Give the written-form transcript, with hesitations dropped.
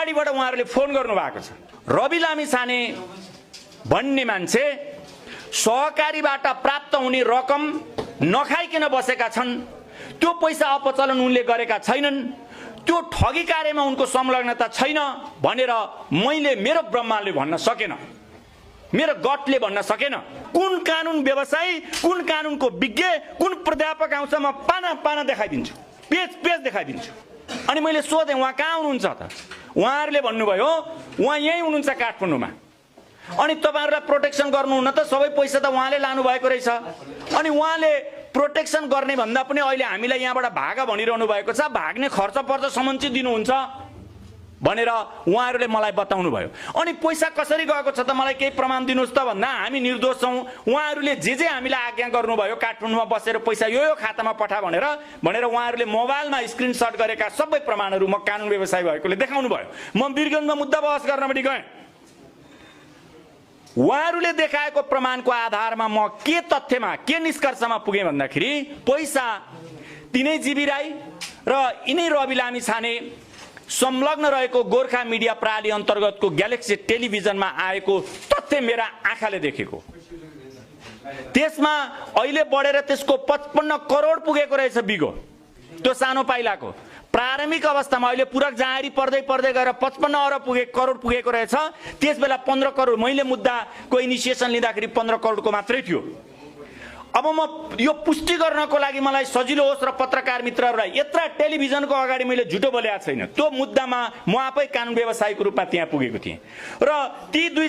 अगाडिबाट उहाँहरूले फोन गर्नु भएको छ। रवि लामिछाने भन्ने मान्छे सहकारीबाट प्राप्त हुने रकम नखाइकन बसेका छन्, त्यो पैसा अपचलन उनले गरेका छैनन्, त्यो ठगी कार्यमा उनको संलग्नता छैन भनेर मैले मेरो ब्रह्माण्डले भन्न सकेन, मेरो गटले भन्न सकेन। कुन कानुन व्यवसायी, कुन कानुनको विज्ञ, कुन प्राध्यापक आउँछ म पाना पाना देखाइदिन्छु, पेज पेज देखाइदिन्छु। अनि मैले सोधेँ उहाँ कहाँ हुनुहुन्छ त? उहाँहरूले भन्नुभयो उहाँ यहीँ हुनुहुन्छ काठमाडौँमा। अनि तपाईहरुलाई प्रोटेक्सन गर्नुहुन्न त, सबै पैसा त उहाँले लानु भएको रहेछ। अनि उहाँले प्रोटेक्सन गर्ने भन्दा पनि अहिले हामीलाई यहाँबाट भाग भनिरहनु भएको छ, भाग्ने खर्च पर्छ समन्ची दिनुहुन्छ भनेर उहाँहरूले मलाई बताउनु भयो। अनि पैसा कसरी गएको छ त मलाई केही प्रमाण दिनुहोस् त भन्दा हामी निर्दोष छौं, उहाँहरूले जे हामीलाई आज्ञा गर्नुभयो काठमाडौँमा बसेर पैसा यो खातामा पठा भनेर उहाँहरूले मोबाइलमा स्क्रिनशट गरेका सबै प्रमाणहरू म कानुन व्यवसायी भएकोले देखाउनु भयो। म वीरगञ्जमा मुद्दा बहस गर्न पनि गएँ। उहाँहरूले देखाएको प्रमाणको आधारमा म के तथ्यमा के निष्कर्षमा पुगे भन्दाखेरि पैसा तिनै जीवी राई र यिनै रवि लामिछाने संलग्न रहेको गोर्खा मिडिया प्रणाली अन्तर्गतको ग्यालेक्सी टेलिभिजनमा आएको तथ्य मेरा आँखाले देखेको। त्यसमा अहिले बढेर त्यसको 55 करोड पुगेको रहेछ बिगो, त्यो सानो पाइलाको। प्रारम्भिक अवस्थामा अहिले पूरक जाँडी पर्दै गएर 55 अरब करोड पुगेको रहेछ। त्यसबेला 15 करोड, मैले मुद्दाको इनिसिएसन लिँदाखेरि 15 करोडको मात्रै थियो। अब म यो पुष्टि गर्नको लागि मलाई सजिलो होस् र पत्रकार मित्रहरूलाई, यत्र टेलिभिजनको अगाडि मैले झुटो बोलेको छैन। त्यो मुद्दामा म आफै कानुन व्यवसायीको रूपमा त्यहाँ पुगेको थिएँ र ती दुई